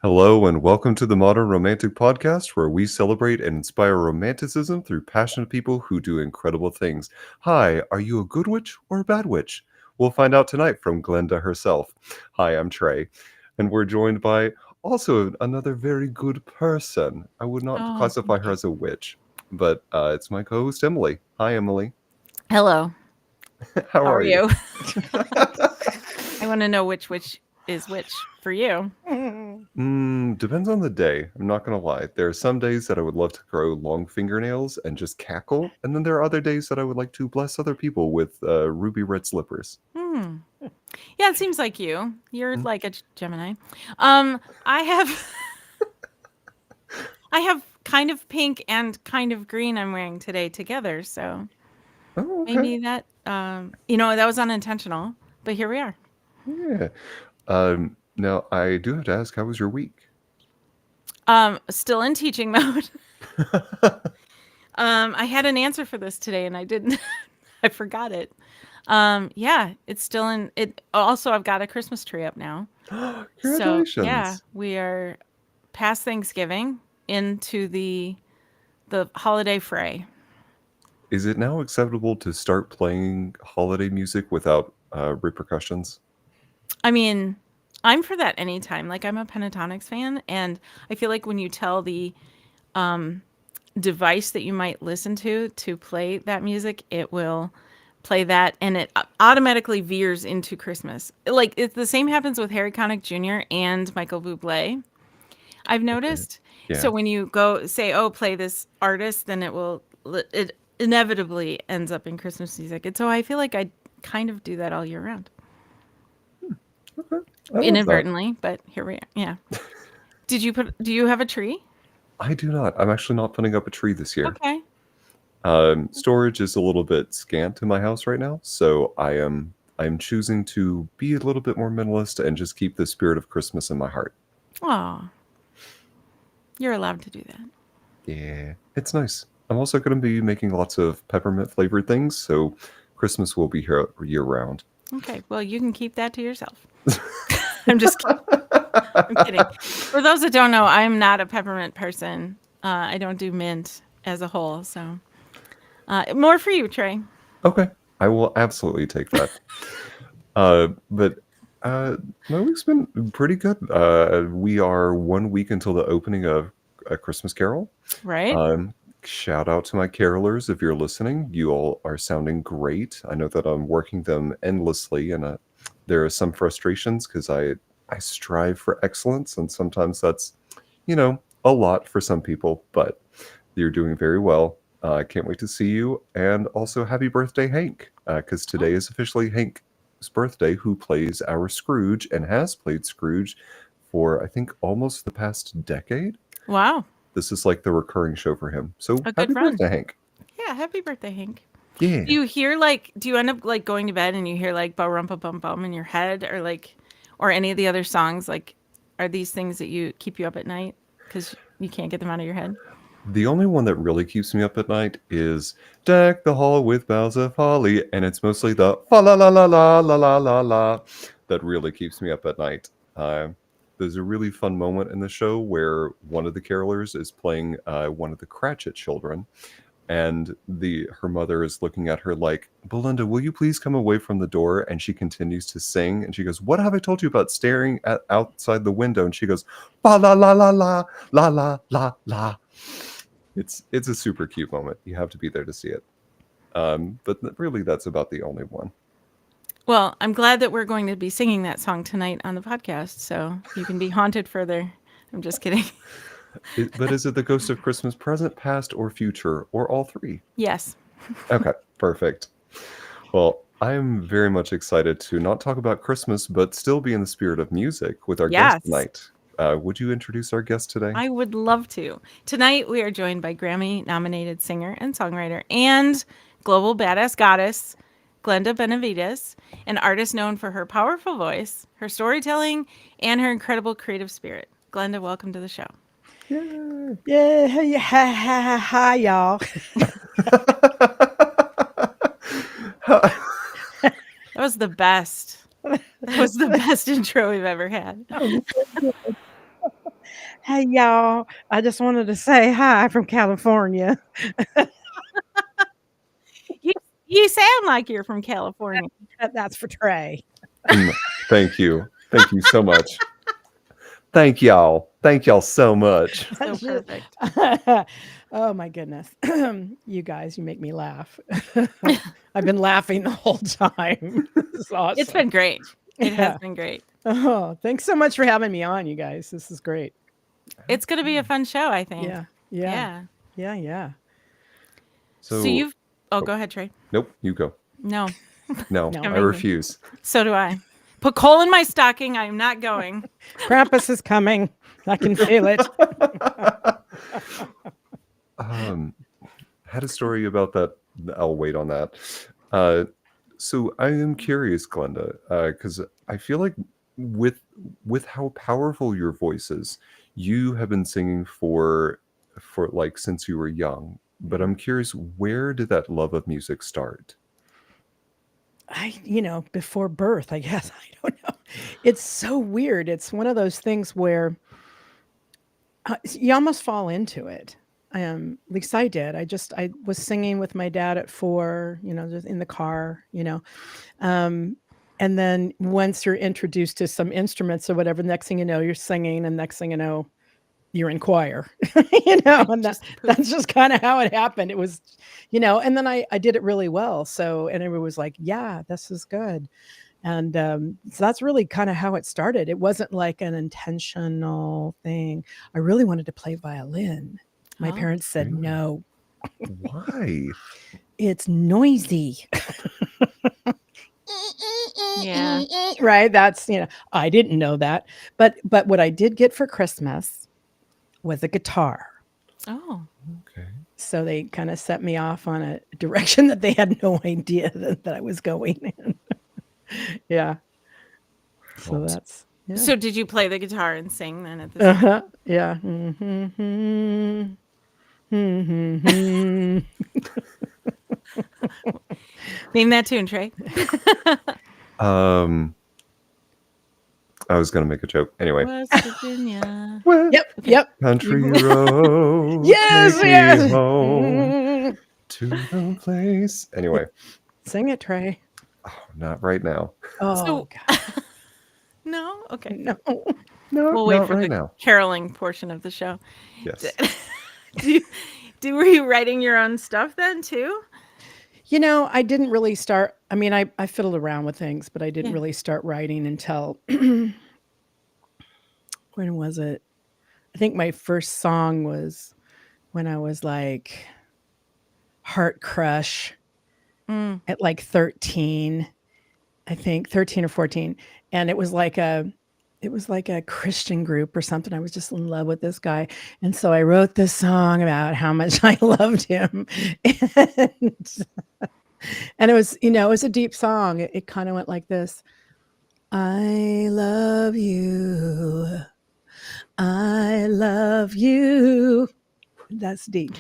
Hello and welcome to the Modern Romantic Podcast, where we celebrate and inspire romanticism through passionate people who do incredible things. Hi, are you a good witch or a bad witch? We'll find out tonight from Glenda herself. Hi, I'm Trey, and we're joined by also another very good person. I would not Oh, classify thank her you. as a witch, but it's my co-host Emily. Hi, Emily. Hello. How How are are you? you? I want to know which is which for you. Depends on the day. I'm not gonna lie. There are some days that I would love to grow long fingernails and just cackle, and then there are other days that I would like to bless other people with ruby red slippers. Hmm. Yeah, it seems like you. You're Mm. like a Gemini. Um, I have I have kind of pink and kind of green I'm wearing today together, so Oh, okay. maybe that that was unintentional, but here we are. Yeah. Now I do have to ask, how was your week? Still in teaching mode. I had an answer for this today and I didn't I forgot it. Yeah, it's still in it. Also, I've got a Christmas tree up now. So, yeah, Congratulations. we are past Thanksgiving into the holiday fray. Is it now acceptable to start playing holiday music without repercussions? I mean, I'm for that anytime. Like I'm a Pentatonics fan and I feel like when you tell the um device that you might listen to play that music, it will play that and it automatically veers into Christmas. Like it's the same happens with Harry Connick Jr. and Michael Bublé. I've Okay. noticed. Yeah. So when you go say, "Oh, play this artist," then it inevitably ends up in Christmas music. And so I feel like I kind of do that all year round, Okay. I love that. inadvertently. But here we are. Yeah. Do you have a tree? I do not. I'm actually not putting up a tree this year. Okay. Storage is a little bit scant in my house right now, so I'm choosing to be a little bit more minimalist and just keep the spirit of Christmas in my heart. Oh, you're allowed to do that. Yeah, it's nice. I'm also going to be making lots of peppermint flavored things, so Christmas will be here year round. Okay. Well, you can keep that to yourself. I'm just kidding. I'm kidding. For those that don't know, I'm not a peppermint person. I don't do mint as a whole. So more for you, Trey. Okay, I will absolutely take that. But my week's been pretty good. We are 1 week until the opening of A Christmas Carol. Right? Um, Shout out to my carolers if you're listening. You all are sounding great. I know that I'm working them endlessly, and there are some frustrations because I strive for excellence, and sometimes that's a lot for some people. But you're doing very well. I can't wait to see you, and also happy birthday, Hank, because today Oh, is officially Hank's birthday, who plays our Scrooge and has played Scrooge for I think almost the past decade. wow. This is like the recurring show for him. So A happy good run. birthday, Hank. Yeah. Happy birthday, Hank. Yeah. Do you end up like going to bed and you hear like ba rum pa bum bum in your head or any of the other songs? Like, are these things that you keep you up at night because you can't get them out of your head? The only one that really keeps me up at night is Deck the Hall with Boughs of Holly, and it's mostly the fa la la la la la la la la that really keeps me up at night. Uh, there's a really fun moment in the show where one of the carolers is playing one of the Cratchit children, and the her mother is looking at her like, Belinda, will you please come away from the door? And she continues to sing, and she goes, what have I told you about staring at outside the window? And she goes, fa la la la la la la la la. It's a super cute moment. You have to be there to see it. But really, that's about the only one. Well, I'm glad that we're going to be singing that song tonight on the podcast, so you can be haunted further. I'm just kidding. But is it the ghost of Christmas present, past, or future, or all three? Yes. Okay, perfect. Well, I am very much excited to not talk about Christmas, but still be in the spirit of music with our guest Yes. tonight. Would you introduce our guest today? I would love to. Tonight, we are joined by Grammy nominated singer and songwriter and global badass goddess, Glenda Benevides, an artist known for her powerful voice, her storytelling, and her incredible creative spirit. Glenda, welcome to the show. Yay! Yeah, hey, hi, y'all. That was the best. That was the best intro we've ever had. Hey, y'all. I just wanted to say hi from California. You you sound like you're from California. That's for Trey. Thank you. Thank you so much. Thank y'all. Thank y'all so much. So That's just- perfect. Oh my goodness. You guys, you make me laugh. I've been laughing the whole time. This is awesome. It's been great. It has Yeah. been great. Oh, thanks so much for having me on, you guys. This is great. It's going to be a fun show, I think. Yeah. Yeah. Yeah. Yeah. So So, you've Oh, go ahead, Trey. nope, you go. No. No, No. I Amazing. refuse. So do I. Put coal in my stocking. I am not going. Krampus is coming. I can feel it. Had a story about that. I'll wait on that. So I am curious, Glenda, because I feel like with how powerful your voice is, you have been singing for like since you were young. But I'm curious, where did that love of music start? Before birth, I guess. I don't know. It's so weird. It's one of those things where you almost fall into it. At least I did. I was singing with my dad at 4, just in the car, and then once you're introduced to some instruments or whatever, next thing you know, you're singing, and next thing you know, you're in choir, and that's just kind of how it happened. It was, and then I did it really well. So, and everyone was like, yeah, this is good. And so that's really kind of how it started. It wasn't like an intentional thing. I really wanted to play violin. My Oh. parents said, Really? no, Why? it's noisy. Yeah. Right. That's, I didn't know that. But what I did get for Christmas was a guitar. Oh. Okay. So they kind of set me off on a direction that they had no idea that I was going in. Yeah. So Wow. that's, yeah. So did you play the guitar and sing then at the same time? Yeah. Name that tune, Trey. I was gonna make a joke. Anyway. West Virginia. Yep. Country You- road, Yes, take me yes. home to the place. Anyway, Sing it, Trey. not right now. Oh, So- God. No? Okay. No. No, We'll wait not for right the now. caroling portion of the show. Yes. Were you writing your own stuff then too? I didn't really start. I mean, I fiddled around with things, but I didn't Yeah. really start writing until when was it? I think my first song was when I was like Heart Crush at like 13, I think 13 or 14. And it was like a Christian group or something. I was just in love with this guy. And so I wrote this song about how much I loved him. And it was, it was a deep song. It kind of went like this. I love you. I love you. That's deep.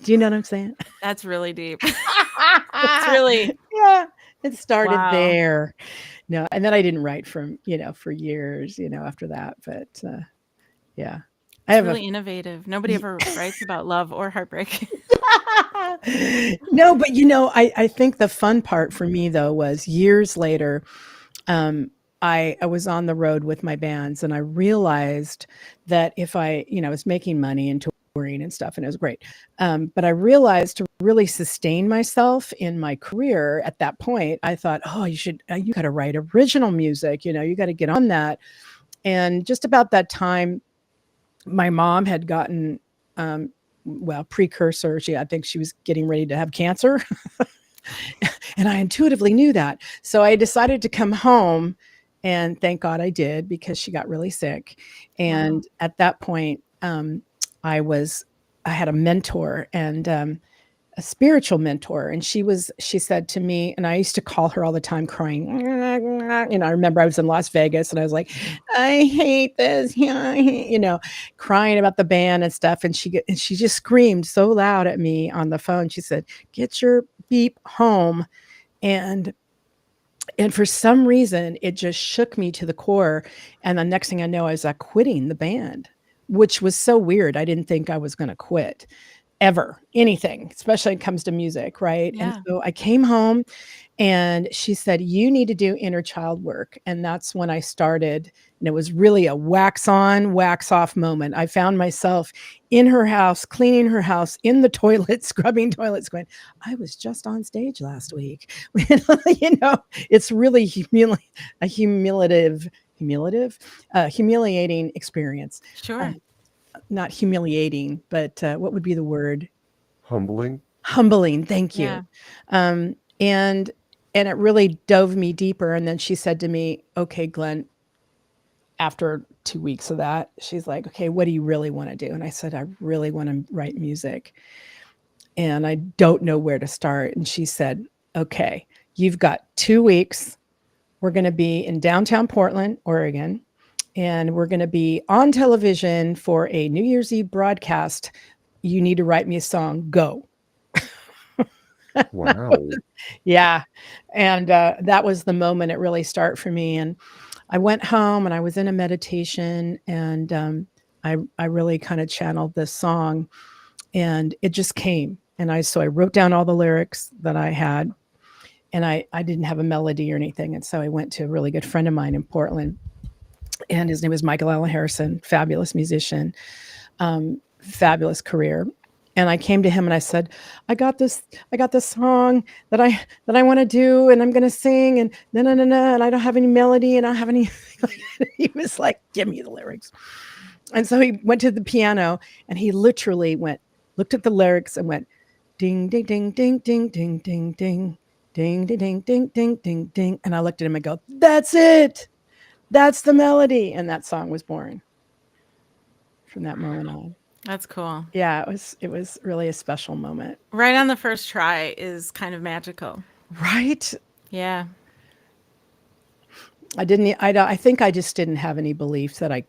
Do you know what I'm saying? That's really deep. It's really Yeah. It started Wow. there. No, and then I didn't write for years, after that. But yeah. I it's have really innovative. Nobody ever writes about love or heartbreak. No, but I think the fun part for me though was years later, I was on the road with my bands, and I realized that if I was making money and touring and stuff, and it was great. But I realized to really sustain myself in my career at that point, I thought, oh, you got to write original music, you got to get on that. And just about that time, my mom had gotten, precursor. I think she was getting ready to have cancer. And I intuitively knew that. So I decided to come home, and thank God I did, because she got really sick. And at that point, I had a mentor, and a spiritual mentor. And she said to me, and I used to call her all the time crying. I remember I was in Las Vegas and I was like, I hate this, crying about the band and stuff. And she just screamed so loud at me on the phone. She said, get your beep home. And for some reason, it just shook me to the core. And the next thing I know, I was quitting the band. which was so weird. I didn't think I was going to quit ever, anything, especially when it comes to music, right? And Yeah. so I came home and she said, "You need to do inner child work." And that's when I started. And it was really a wax on, wax off moment. I found myself in her house, cleaning her house, in the toilet, scrubbing toilets, going, "I was just on stage last week." You know, it's really a humiliating experience. Sure. Not humiliating, but what would be the word? Humbling. Humbling. Thank Yeah. you. Um, and and it really dove me deeper. And then she said to me, "Okay, Glenn," after 2 weeks of that, she's like, "Okay, what do you really want to do?" And I said, "I really want to write music, and I don't know where to start." And she said, "Okay, you've got 2 weeks. We're going to be in downtown Portland, Oregon, and we're going to be on television for a New Year's Eve broadcast. You need to write me a song. Go." Wow. Yeah. And that was the moment it really started for me. And I went home and I was in a meditation, and I really kind of channeled this song, and it just came. And I wrote down all the lyrics that I had, and I didn't have a melody or anything. And so I went to a really good friend of mine in Portland, and his name was Michael Allen Harrison, fabulous musician, fabulous career. And I came to him and I said, I got this song that I want to do, and I'm going to sing, and no, and I don't have any melody, and I don't have any. He was like, "Give me the lyrics." And so he went to the piano, and he literally looked at the lyrics and went, "Ding, ding, ding, ding, ding, ding, ding, ding, ding, ding, ding, ding, ding, ding, ding." And I looked at him and go, "That's it. That's the melody." And that song was born from that moment on. That's cool. Yeah, it was really a special moment. Right on the first try is kind of magical. Right? Yeah. I think I just didn't have any belief that I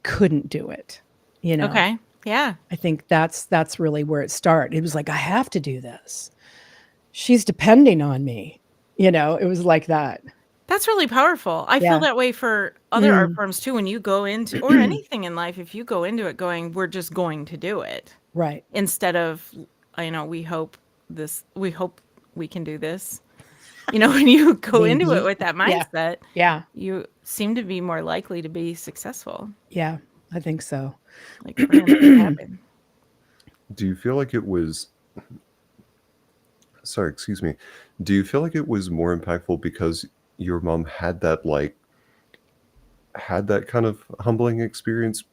couldn't do it. You know. Okay. Yeah. I think that's really where it started. It was like, I have to do this. She's depending on me. It was like that. That's really powerful. I feel Yeah. that way for other art forms too. When you go into, or anything in life, if you go into it going, we're just going to do it, Right. instead of, we hope we can do this. When you go into it Maybe. with that Yeah. mindset, Yeah. you seem to be more likely to be successful. Yeah. I think so. Like, we're gonna make it happen. Do you feel like it was, sorry, excuse me. Do you feel like it was more impactful because your mom had that kind of humbling experience,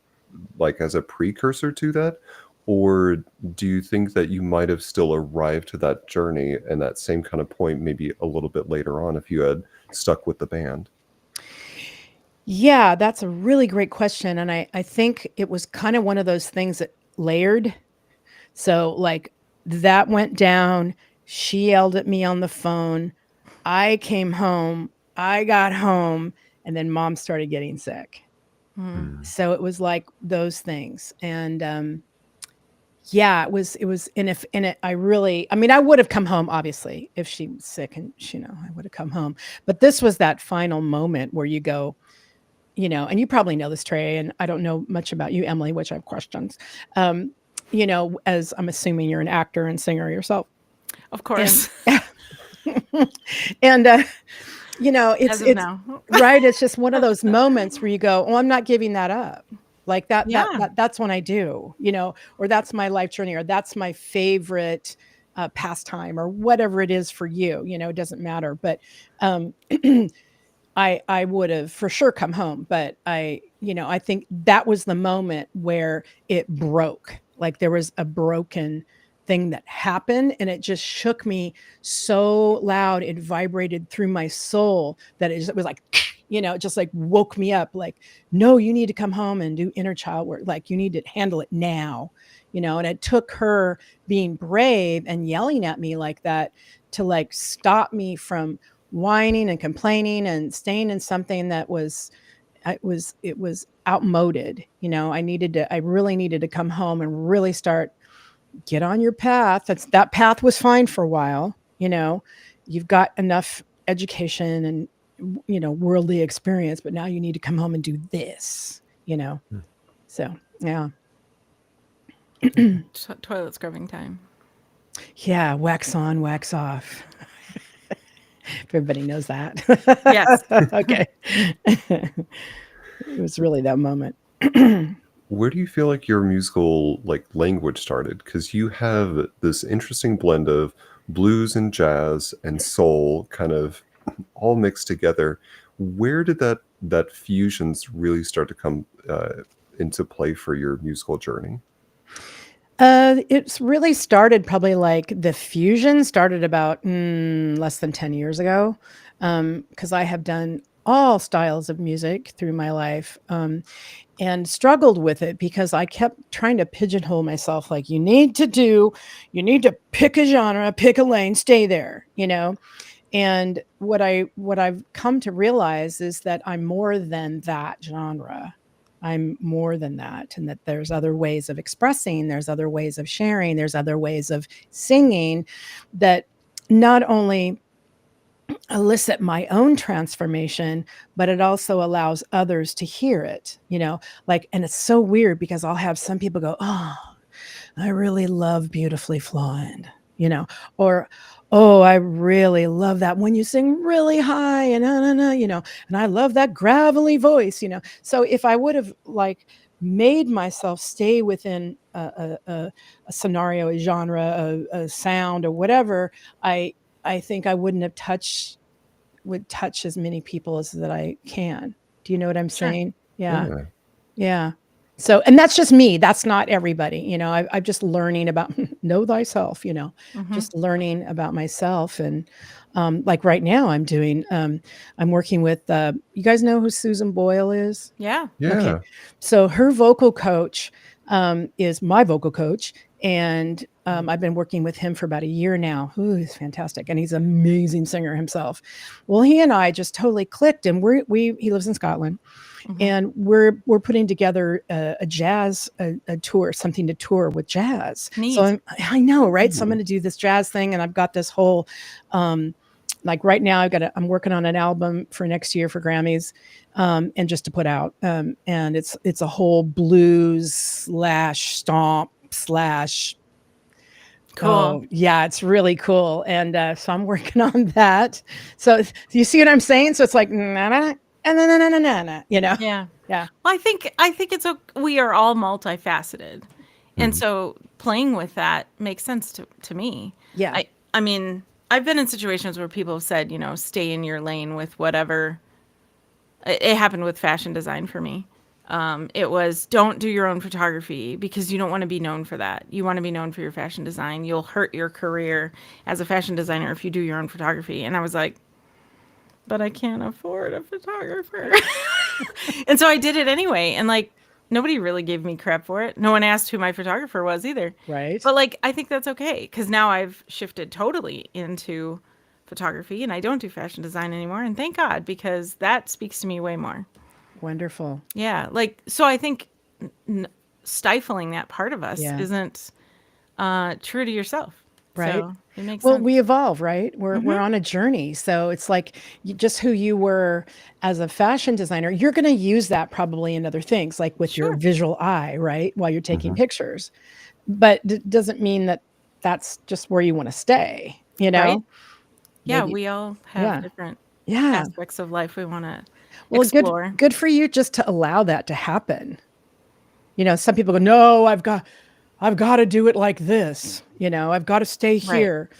like as a precursor to that? Or do you think that you might have still arrived to that journey and that same kind of point maybe a little bit later on if you had stuck with the band? Yeah, that's a really great question. And I think it was kind of one of those things that layered. So, like, that went down. She yelled at me on the phone. I came home. I got home. And then mom started getting sick. Mm. So it was like those things. And yeah, it was, and if, and it, I mean, I would have come home, obviously, if she was sick, and I would have come home. But this was that final moment where you go, and you probably know this, Trey, and I don't know much about you, Emily, which I have questions. As I'm assuming you're an actor and singer yourself. Of course. And As of it's now. right. It's just one of those moments where you go, "Oh, I'm not giving that up." Like that, Yeah. that's when I do, or that's my life journey, or that's my favorite pastime, or whatever it is for you. It doesn't matter. But I would have for sure come home, but I think that was the moment where it broke. Like there was a broken thing that happened, and it just shook me so loud. It vibrated through my soul that it was like, it just like woke me up. Like, no, you need to come home and do inner child work. Like, you need to handle it now, and it took her being brave and yelling at me like that to like stop me from whining and complaining and staying in something that it was outmoded. I really needed to come home and really get on your path. That path was fine for a while. You've got enough education and worldly experience, but now you need to come home and do this. Hmm. So Yeah. Toilet scrubbing time. Yeah. Wax on, wax off. Everybody knows that. Yes. Okay. It was really that moment. Where do you feel like your musical like language started? Because you have this interesting blend of blues and jazz and soul kind of all mixed together. Where did that fusions really start to come into play for your musical journey? It's really started probably like the fusion started about less than 10 years ago. Because I have done all styles of music through my life. And struggled with it because I kept trying to pigeonhole myself like you need to pick a genre, pick a lane, stay there, you know? And what I've come to realize is that I'm more than that genre. I'm more than that, and that there's other ways of expressing, there's other ways of sharing, there's other ways of singing that not only elicit my own transformation, but it also allows others to hear it, you know, like, and it's so weird because I'll have some people go, "Oh, I really love Beautifully Flawed," you know, or, "Oh, I really love that when you sing really high and you know, and I love that gravelly voice," you know. So if I would have like made myself stay within a scenario, a genre, a sound, or whatever, I I think I wouldn't have would touch as many people as that I can. Do you know what I'm Sure. saying? Yeah. Yeah. Yeah. So, and that's just me. That's not everybody. You know, I'm just learning about know thyself, you know, Hmm. just learning about myself. And like right now, I'm working with, you guys know who Susan Boyle is? Yeah. Okay. Yeah. So her vocal coach is my vocal coach. And I've been working with him for about a year now. Ooh, he's fantastic. And he's an amazing singer himself. Well, he and I just totally clicked. And he lives in Scotland. Hmm. And we're putting together a jazz a tour, something to tour with jazz. So Neat. I know, right? So I'm Ooh. going to do this jazz thing, and I've got this whole like right now I'm working on an album for next year for Grammys, and just to put out, and it's a whole blues slash stomp slash. Cool. Oh yeah, it's really cool, and so I'm working on that. So you see what I'm saying? So it's like na na na na na na na na, you know? Yeah. Yeah. Well, I think we are all multifaceted. And Mhm. so playing with that makes sense to me. Yeah. I mean, I've been in situations where people have said, stay in your lane with whatever. It happened with fashion design for me. It was don't do your own photography because you don't want to be known for that. You want to be known for your fashion design. You'll hurt your career as a fashion designer if you do your own photography. And I was like, but I can't afford a photographer. And so I did it anyway. And like, nobody really gave me crap for it. No one asked who my photographer was either. Right. But like, I think that's okay because now I've shifted totally into photography and I don't do fashion design anymore. And thank God because that speaks to me way more. Wonderful. Yeah. Like, so I think n- stifling that part of us Yeah. isn't true to yourself. Right. So it makes Well, sense. we evolve, right? We're Hmm. on a journey. So it's like just who you were as a fashion designer, you're going to use that probably in other things, like with your Sure. visual eye, right? While you're taking Mhm. pictures. But it doesn't mean that that's just where you want to stay, you Right. know? Yeah. Maybe. We all have Yeah. different Yeah. aspects of life we want to Well, explore. good for you just to allow that to happen. You know, some people go, "No, I've got to do it like this. You know, I've got to stay Right. here."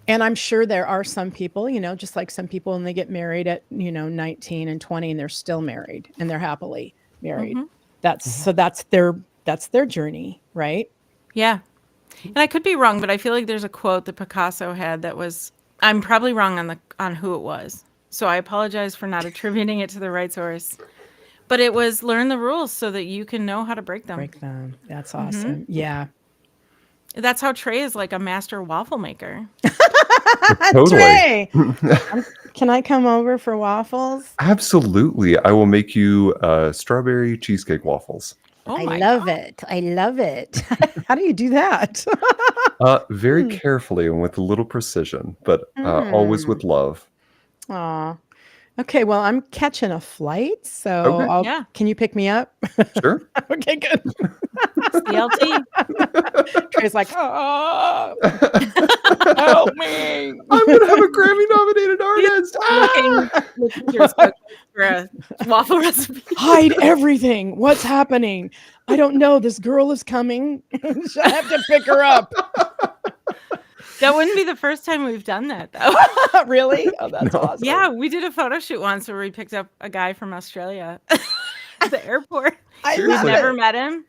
And I'm sure there are some people, you know, just like some people and they get married at, 19 and 20 and they're still married and they're happily married. Hmm. Mhm. That's their journey, right? Yeah. And I could be wrong, but I feel like there's a quote that Picasso had that was I'm probably wrong on who it was. So I apologize for not attributing it to the right source. But it was learn the rules so that you can know how to break them. Break them. That's Hmm. awesome. Yeah. That's how Trey is like a master waffle maker. Totally. Trey, can I come over for waffles? Absolutely. I will make you strawberry cheesecake waffles. Oh I my love God. it. I love it. How do you do that? Very Mm, carefully and with a little precision, but always mm. with love. Aw. Okay, well, I'm catching a flight, so Okay, Yeah. can you pick me up? sure. Okay, good. CLT. Trey's like, "Oh, help me." I'm gonna have a Grammy-nominated artist. Looking through his cookbook for a waffle recipe. Hide everything. What's happening? I don't know. This girl is coming. I have to pick her up. That wouldn't be the first time we've done that, though. Really? Oh, that's No. awesome. Yeah, we did a photo shoot once where we picked up a guy from Australia at the airport. I Seriously? love We've never it. met him.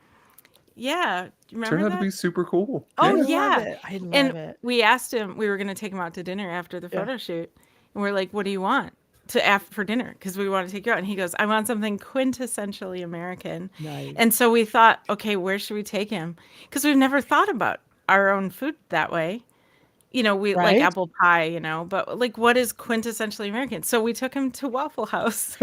Yeah, do you remember Turned out to that? be super cool. Oh, I love yeah. it. I love And it. we asked him, we were going to take him out to dinner after the Yeah. photo shoot. And we're like, what do you want for dinner? Because we want to take you out. And he goes, I want something quintessentially American. Nice. And so we thought, okay, where should we take him? Because we've never thought about our own food that way. You know, we like Right? apple pie, you know, but like, what is quintessentially American? So we took him to Waffle House.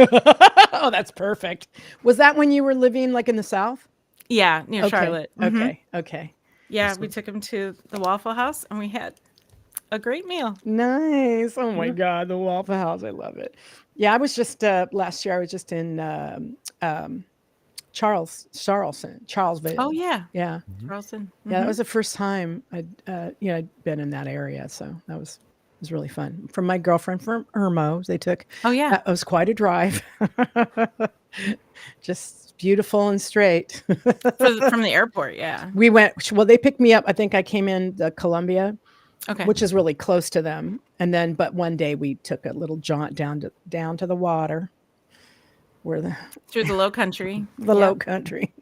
Oh, that's perfect. Was that when you were living like in the South? Yeah, near Okay. Charlotte. Mhm. Okay. Okay. Yeah, we took him to the Waffle House and we had a great meal. Nice. Oh my God, the Waffle House. I love it. Yeah, I was just last year. I was just in Charlesville. Oh, yeah. Yeah, Charleston. yeah. That was the first time I'd been in that area, so that was really fun. From my girlfriend from Irmo, they took. Oh, yeah. That was quite a drive. Just beautiful and straight. From the airport, yeah. We went. Well, they picked me up. I think I came in Columbia, Okay. which is really close to them. And then, but one day we took a little jaunt down to the water, where Through the low country. the low country,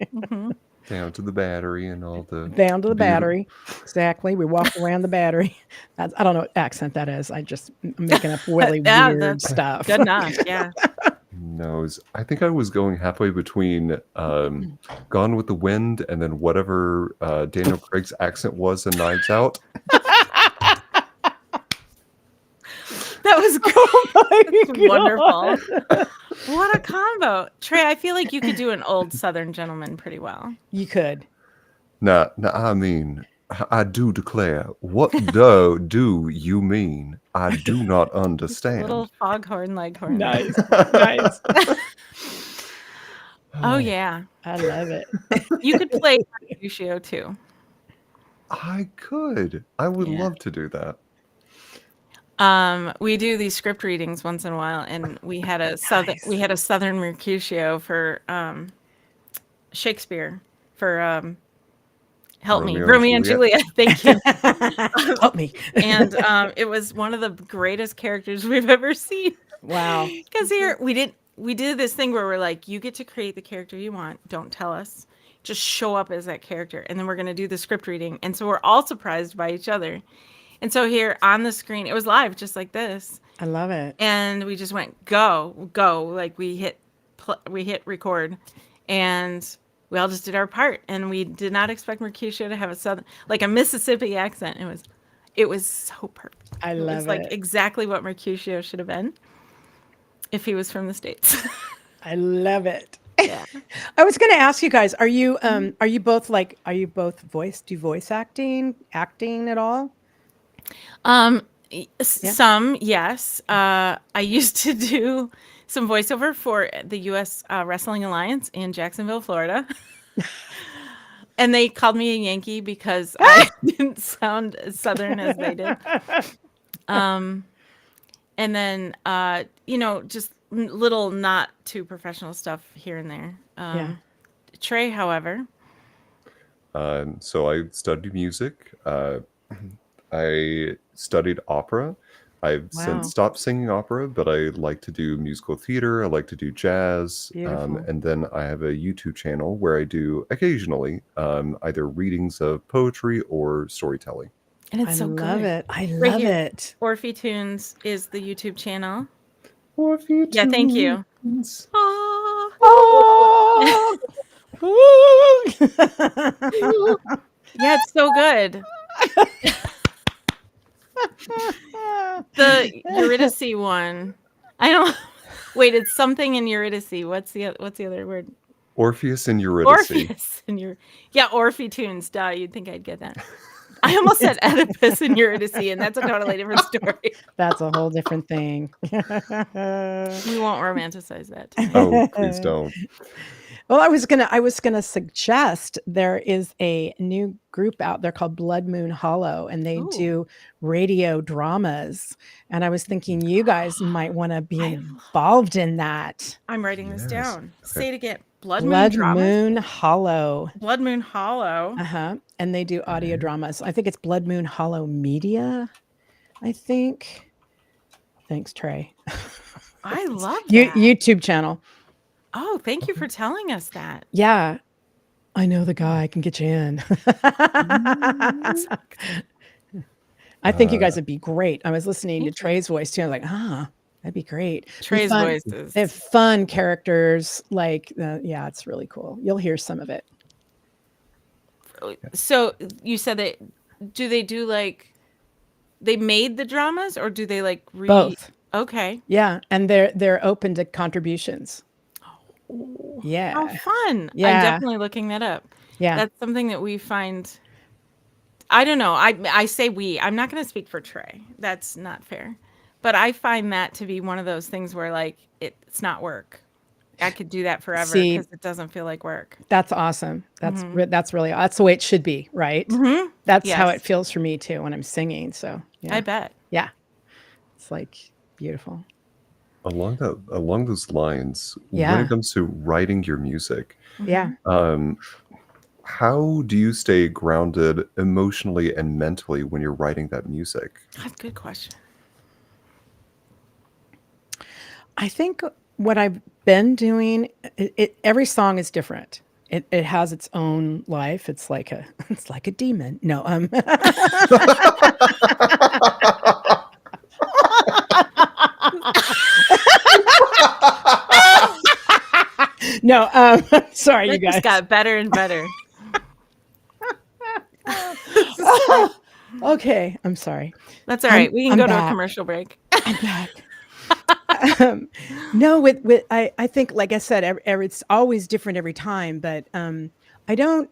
Down to the battery and all the down to the beautiful- battery. Exactly. We walked around the battery. I don't know what accent that is. I'm making up really Yeah, weird that's stuff. Good enough, yeah. knows. I think I was going halfway between Gone with the Wind and then whatever Daniel Craig's accent was in Knives Out. That was good. Oh That's wonderful. What a combo. Trey, I feel like you could do an old Southern gentleman pretty well. You could. Nah, I mean, I do declare, what do you mean? I do not understand. Little foghorn leghorn. Nice. Nice. Oh, yeah. I love it. You could play Mercutio too. I could. I would Yeah. love to do that. We do these script readings once in a while, and we had a Southern Mercutio for Shakespeare for help me, Romeo and Juliet. Thank you. Help me. And it was one of the greatest characters we've ever seen. Wow. Because here we did this thing where we're like, you get to create the character you want. Don't tell us. Just show up as that character, and then we're gonna do the script reading. And so we're all surprised by each other. And so here on the screen, it was live, just like this. I love it. And we just went go. Like we hit record, and we all just did our part. And we did not expect Mercutio to have a Mississippi accent. It was so perfect. I It love was like it. exactly what Mercutio should have been if he was from the States. I love it. Yeah. I was going to ask you guys, are you both do you voice acting at all? Some, yes. I used to do some voiceover for the U.S. Wrestling Alliance in Jacksonville, Florida. And they called me a Yankee because I didn't sound as Southern as they did. And then, just little not too professional stuff here and there. Yeah. Trey, however. So I studied music. I studied opera. I've Wow. since stopped singing opera, but I like to do musical theater. I like to do jazz. Beautiful. And then I have a YouTube channel where I do occasionally either readings of poetry or storytelling. And it's I so love good. it. I Right love here. it. Orphe Tunes is the YouTube channel. Or if you Yeah, thank you. tunes. Oh. Woo. Yeah, it's so good. The Eurydice one. I don't. Wait, it's something in Eurydice. What's the other word? Orpheus and Eurydice. Orpheus and Orphe Tunes. Duh, you'd think I'd get that. I almost said Oedipus and Eurydice, and that's a totally different story. That's a whole different thing. We won't romanticize that tonight. Oh, please don't. Well, I was gonna suggest there is a new group out there called Blood Moon Hollow, and they Ooh. do radio dramas. And I was thinking you guys might want to be I- involved in that. I'm writing this Yes. down. Okay. Say it again. Blood Moon Blood Dramas? Moon Hollow. Blood Moon Hollow. Uh-huh. And they do audio dramas. I think it's Blood Moon Hollow Media, I think. Thanks, Trey. I love that. YouTube channel. Oh, thank you for telling us that. Yeah. I know the guy. I can get you in. I think you guys would be great. I was listening to Trey's voice too. I was like, that'd be great. Trey's Fun- voice is. They have fun characters. Like, yeah, it's really cool. You'll hear some of it. So you said that. Do they do like? They made the dramas, or do they like Both. Okay. Yeah, and they're open to contributions. Yeah. How fun! Yeah. I'm definitely looking that up. Yeah. That's something that we find. I don't know. I say we. I'm not going to speak for Trey. That's not fair. But I find that to be one of those things where like it's not work. I could do that forever See, because it doesn't feel like work. That's awesome. That's that's really that's the way it should be, right? Mm-hmm. That's how Yes. it feels for me too when I'm singing. So yeah. I bet. Yeah. It's like beautiful. Along those lines, when Yeah. it comes to writing your music, Yeah. how do you stay grounded emotionally and mentally when you're writing that music? That's a good question. I think what I've been doing, every song is different. It has its own life. It's like a demon. No, no, sorry, you It just guys. got better and better. Okay, I'm sorry. That's all right. We can I'm go to a back. commercial break. I'm back. No, I think, like I said, it's always different every time, but I don't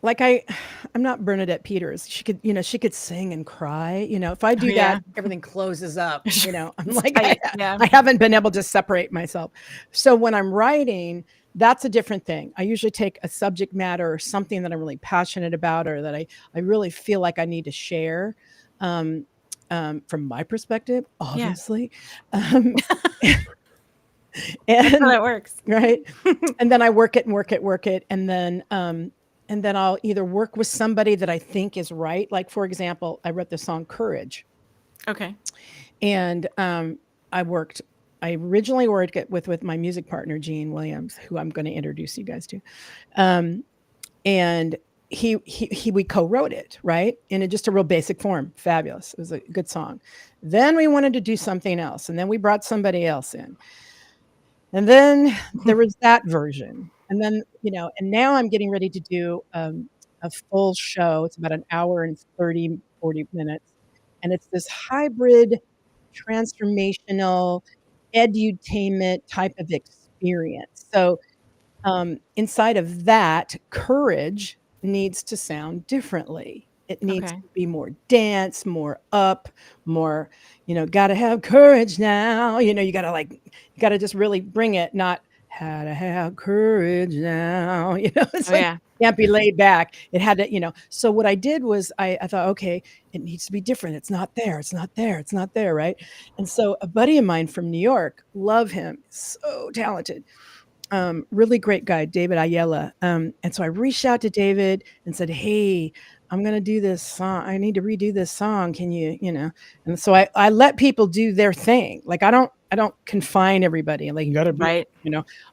like I'm not Bernadette Peters. She could sing and cry. If I do yeah. that, everything closes up. I'm like, tight, yeah. I haven't been able to separate myself. So when I'm writing, that's a different thing. I usually take a subject matter or something that I'm really passionate about or that I really feel like I need to share. From my perspective, obviously. That's And how that works. right. And then I work it, and then I'll either work with somebody that I think is right. Like, for example, I wrote the song Courage. Okay. And I originally worked with my music partner, Gene Williams, who I'm going to introduce you guys to. And we co-wrote it, right? In just a real basic form. Fabulous. It was a good song. Then we wanted to do something else. And then we brought somebody else in. And then there was that version. And then, and now I'm getting ready to do a full show. It's about an hour and 30, 40 minutes. And it's this hybrid, transformational, edutainment type of experience. So inside of that, Courage needs to sound differently. It needs Okay. to be more dance, more up, more, gotta have courage now. You gotta just really bring it, not how to have courage now. It's Oh, like, yeah. can't be laid back. It had to, so what I did was I thought, okay, it needs to be different. It's not there. It's not there. It's not there. Right. And so a buddy of mine from New York, love him, so talented. Really great guy, David Ayala. And so I reached out to David and said, hey, I'm going to do this song. I need to redo this song. Can you, and so I let people do their thing. Like, I don't confine everybody. Like, you got to be, Right.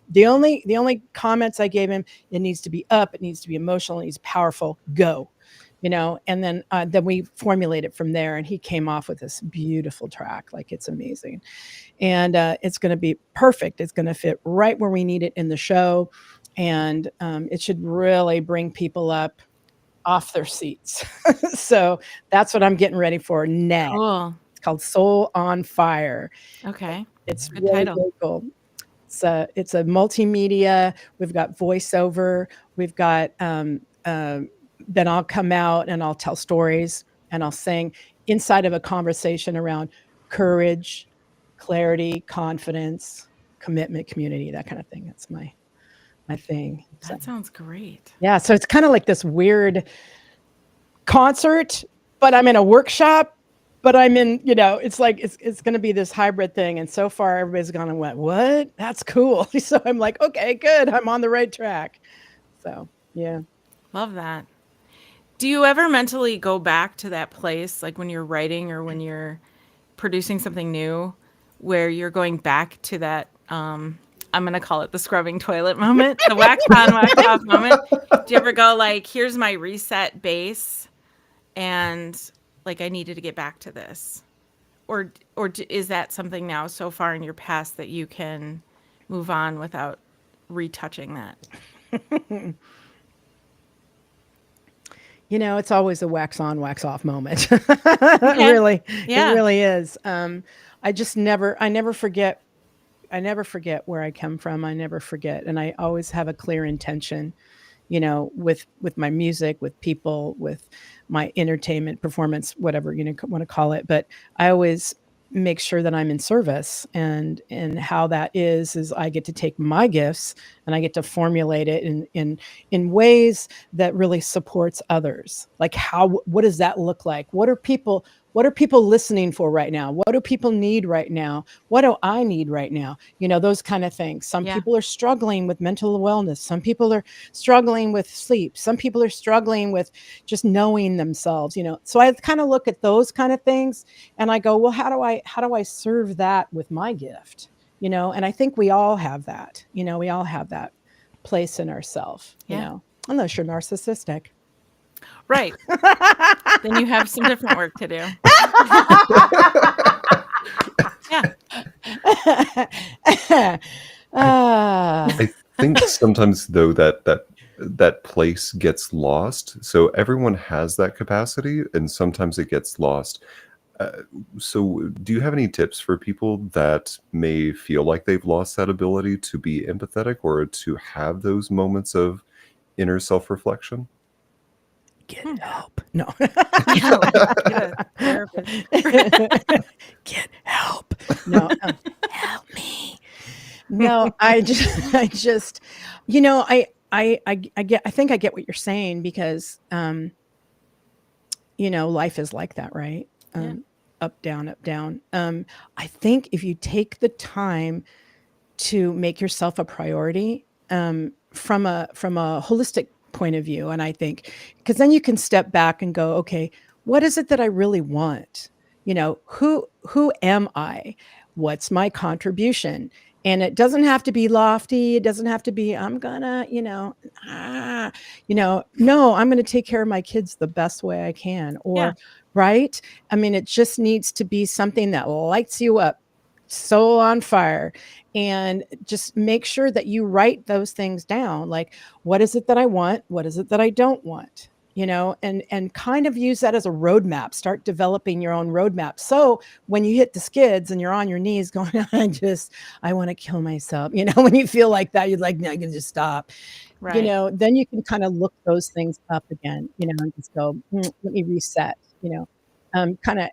the only comments I gave him, it needs to be up. It needs to be emotional. It needs powerful. Go, and then we formulate it from there. And he came off with this beautiful track. Like, it's amazing. And it's going to be perfect. It's going to fit right where we need it in the show. And it should really bring people up off their seats. So that's what I'm getting ready for next. Cool. It's called Soul on Fire. Okay. It's Good really, title. really cool. It's a multimedia. We've got voiceover. We've got then I'll come out and I'll tell stories and I'll sing inside of a conversation around courage, clarity, confidence, commitment, community, that kind of thing. That's my thing. So That sounds great. yeah, so it's kind of like this weird concert, but I'm in a workshop, but I'm in, it's like it's going to be this hybrid thing. And so far, everybody's gone and went, "What? That's cool." So I'm like, "Okay, good. I'm on the right track." So yeah. Love that. Do you ever mentally go back to that place, like when you're writing or when you're producing something new, where you're going back to that? I'm gonna call it the scrubbing toilet moment, the wax on, wax off moment. Do you ever go like, "Here's my reset base," and like I needed to get back to this, or is that something now so far in your past that you can move on without retouching that? It's always a wax on, wax off moment. Okay. Really, it Yeah. really is. I never forget where I come from. I never forget, and I always have a clear intention, with my music, with people, with my entertainment performance, whatever want to call it. But I always make sure that I'm in service, and how that is I get to take my gifts and I get to formulate it in ways that really supports others. Like what does that look like? What are people listening for right now? What do people need right now? What do I need right now? Those kind of things. Some Yeah. people are struggling with mental wellness. Some people are struggling with sleep. Some people are struggling with just knowing themselves. So I kind of look at those kind of things and I go, well, how do I serve that with my gift? And I think we all have that. We all have that place in ourselves, Yeah. unless you're narcissistic. Right. Then you have some different work to do. Yeah. Ah. I think sometimes though that place gets lost. So everyone has that capacity, and sometimes it gets lost. Uh, so, do you have any tips for people that may feel like they've lost that ability to be empathetic or to have those moments of inner self-reflection? Get help. No. Yeah, like get a therapist. Get help. No. Help me. No, I think I get what you're saying because, life is like that, right? Yeah. Up, down, up, down. I think if you take the time to make yourself a priority, from a holistic point of view, and I think because then you can step back and go, okay, what is it that I really want? Who am I? What's my contribution? And it doesn't have to be lofty. It doesn't have to be, I'm gonna, no, I'm gonna take care of my kids the best way I can. Yeah. Or, right? I mean, it just needs to be something that lights you up, soul on fire. And just make sure that you write those things down. Like, what is it that I want? What is it that I don't want? And kind of use that as a roadmap. Start developing your own roadmap. So when you hit the skids and you're on your knees going, I want to kill myself. When you feel like that, you're like, no, I can just stop. Right. Then you can kind of look those things up again, and just go, let me reset, kind of,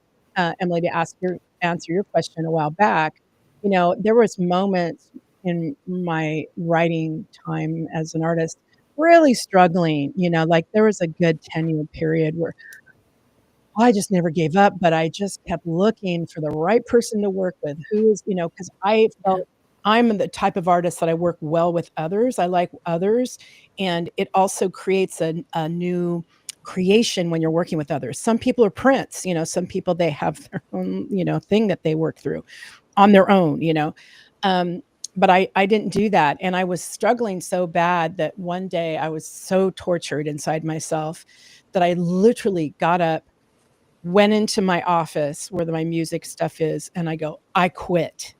Emily, to answer your question a while back, there was moments in my writing time as an artist really struggling, like there was a good 10-year period where I just never gave up, but I just kept looking for the right person to work with who is, because I Yeah. felt I'm the type of artist that I work well with others. I like others. And it also creates a new creation when you're working with others. Some people are prints, some people, they have their own, thing that they work through on their own. Um, but I didn't do that. And I was struggling so bad that one day I was so tortured inside myself that I literally got up, went into my office where my music stuff is, and I go, I quit.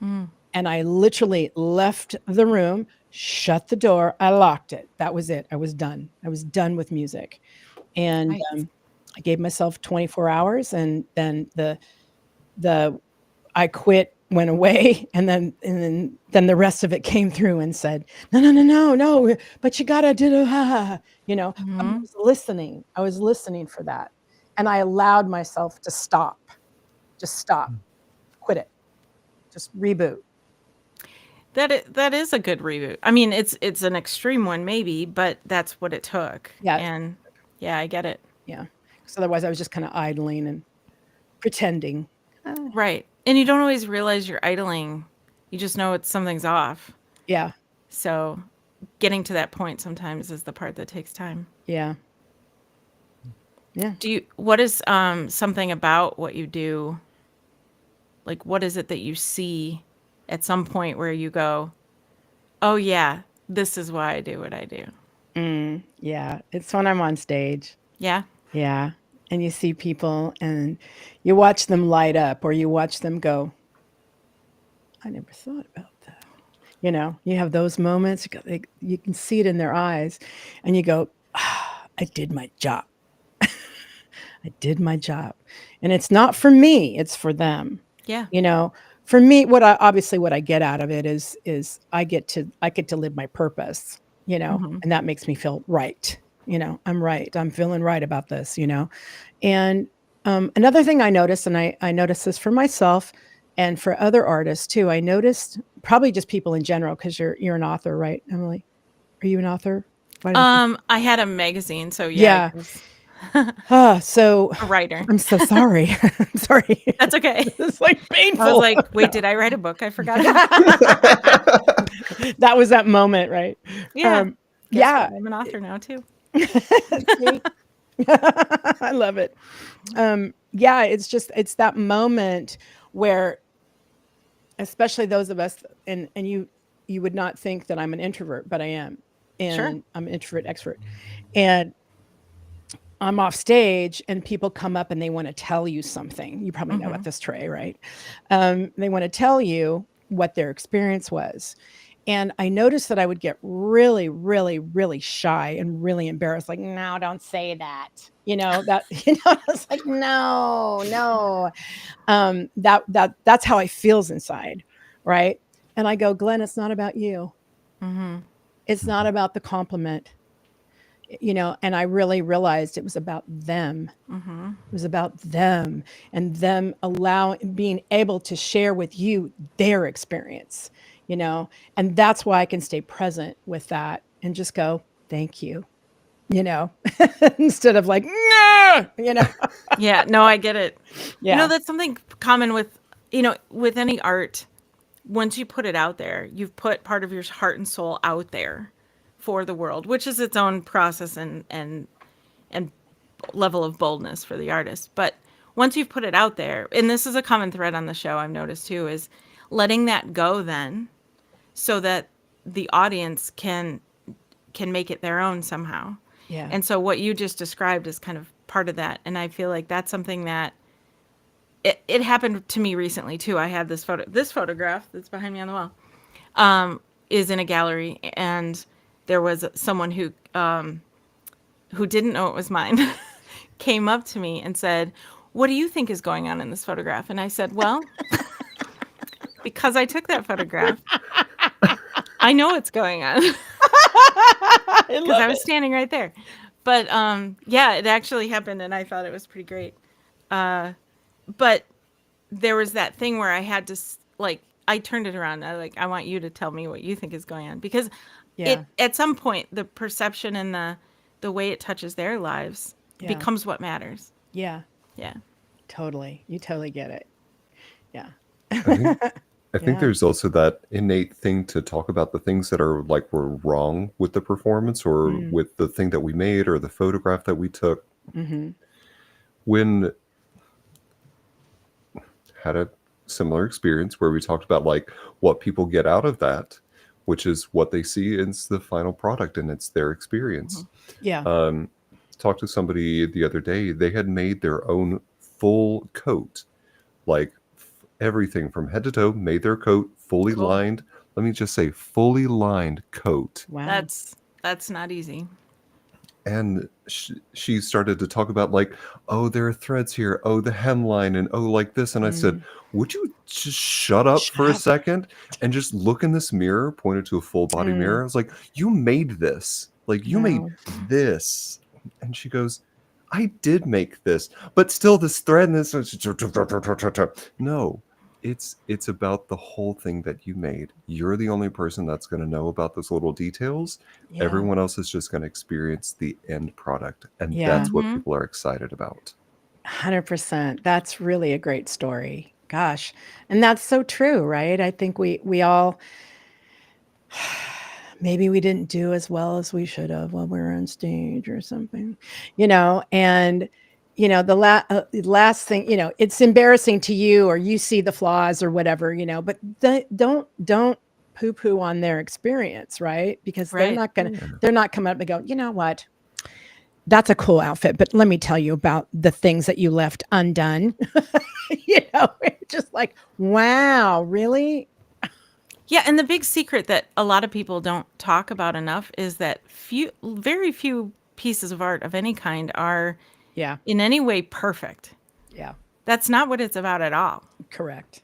Mm. And I literally left the room, shut the door, I locked it. That was it. I was done. I was done with music. And Nice. I gave myself 24 hours, and then the I quit went away, and then the rest of it came through and said, no, no, no, no, no, but you gotta do, I Hmm. was listening. I was listening for that, and I allowed myself to stop. Just stop, quit it, just reboot. That is a good reboot. I mean, it's an extreme one maybe, but that's what it took. Yeah, And yeah, I get it. yeah. Because otherwise, I was just kind of idling and pretending. Uh, Right. And you don't always realize you're idling. You just know it's something's off. yeah, So getting to that point sometimes is the part that takes time. yeah, yeah. What is something about what you do? Like what is it that you see at some point where you go, "Oh yeah, this is why I do what I do." Yeah, it's when I'm on stage. Yeah. Yeah. And you see people and you watch them light up, or you watch them go, I never thought about that. You have those moments, you can see it in their eyes, and you go, I did my job. I did my job. And it's not for me, it's for them. Yeah. You know, for me, what I get out of it is I get to live my purpose, Mhm. and that makes me feel right. I'm right. I'm feeling right about this, And another thing I noticed, and I noticed this for myself and for other artists too. I noticed probably just people in general, because you're an author, right, Emily? Are you an author? Why did I think? I had a magazine, so yeah, I Yeah. guess So a writer. I'm so sorry. I'm sorry. That's okay. It's like I was painful. like, "Wait, did I write a book? I forgot." That was that moment, right? Yeah. Guess Yeah. what? I'm an author now too. See? I love it. Yeah, it's that moment where, especially those of us, and you would not think that I'm an introvert, but I am. Sure. And I'm introvert extrovert. And I'm off stage and people come up and they want to tell you something. You probably know about Mhm. this, Trey, right? They want to tell you what their experience was. And I noticed that I would get really, really, really shy and really embarrassed. Like, no, don't say that. It's like, no, no. That's how I feels inside, right? And I go, Glenn, it's not about you. Mhm. It's not about the compliment, and I really realized it was about them. Mhm. It was about them, and them being able to share with you their experience, and that's why I can stay present with that and just go, thank you, you know, instead of like, nah, Yeah, no, I get it. yeah, That's something common with, with any art. Once you put it out there, you've put part of your heart and soul out there for the world, which is its own process and level of boldness for the artist. But once you've put it out there, and this is a common thread on the show I've noticed too, is letting that go then so that the audience can make it their own somehow. yeah, And so what you just described is kind of part of that. And I feel like that's something that it happened to me recently too. I had this photograph that's behind me on the wall, is in a gallery, and there was someone who didn't know it was mine, came up to me and said, "What do you think is going on in this photograph?" And I said, "Well, because I took that photograph, I know what's going on." I Because love I was it. standing right there. But yeah, it actually happened, and I thought it was pretty great. But there was that thing where I had to like I turned it around. I want you to tell me what you think is going on, because Yeah, it at some point the perception and the way it touches their lives yeah, becomes what matters. yeah, Yeah. totally. You totally get it. Yeah, I think I think yeah, there's also that innate thing to talk about the things that are like were wrong with the performance or mm, with the thing that we made or the photograph that we took. mm-hmm. When had a similar experience where we talked about like what people get out of that, which is what they see is the final product and it's their experience. Mhm. Yeah, Um, Talked to somebody the other day. They had made their own full coat, like everything from head to toe, made their coat fully Cool. lined. Let me just say, fully lined coat. wow, That's not easy. and she started to talk about like, oh, there are threads here, oh, the hemline, and oh, like this. And I said, would you just shut up for a Shut. second and just look in this mirror? Pointed to a full body mirror. I was like, you made this, like you made Wow. this. And she goes, I did make this, but still this thread and this. No, it's about the whole thing that you made. You're the only person that's going to know about those little details. Yeah. Everyone else is just going to experience the end product, and Yeah. that's what people are excited about. 100%. That's really a great story. Gosh. And that's so true, right? I think we all maybe we didn't do as well as we should have when we were on stage or something, and the last thing, it's embarrassing to you, or you see the flaws or whatever, but don't poo poo on their experience, right? Because they're Right. not coming up and go, you know what? That's a cool outfit, but let me tell you about the things that you left undone. It's just like, wow, really? Yeah, and the big secret that a lot of people don't talk about enough is that very few pieces of art of any kind are Yeah, in any way perfect. yeah, That's not what it's about at all. correct.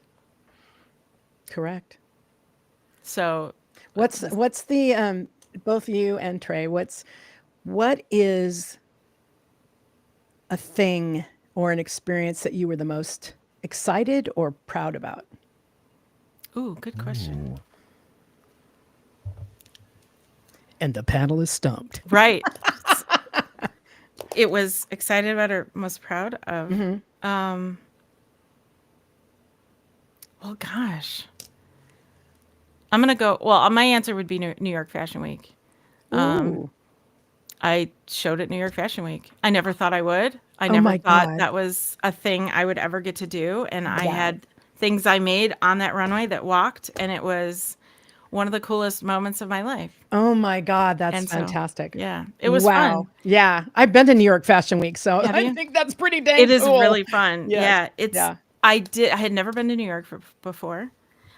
So, What's the both you and Trey, what is a thing or an experience that you were the most excited or proud about? ooh, good question. And the panel is stumped. Right. It was excited about or most proud of. Well, gosh. I'm going to go, well, my answer would be New York Fashion Week. Ooh. I showed at New York Fashion Week. I never thought I would. I Oh never my thought God. that was a thing I would ever get to do. And I Wow. had things I made on that runway that walked, and it was one of the coolest moments of my life. Oh my God, that's And so, fantastic. yeah, it was Wow. fun. Yeah, I've been to New York Fashion Week, so Have I you? think that's pretty dang It is cool. really fun. Yes. Yeah, it's. Yeah. I had never been to New York before.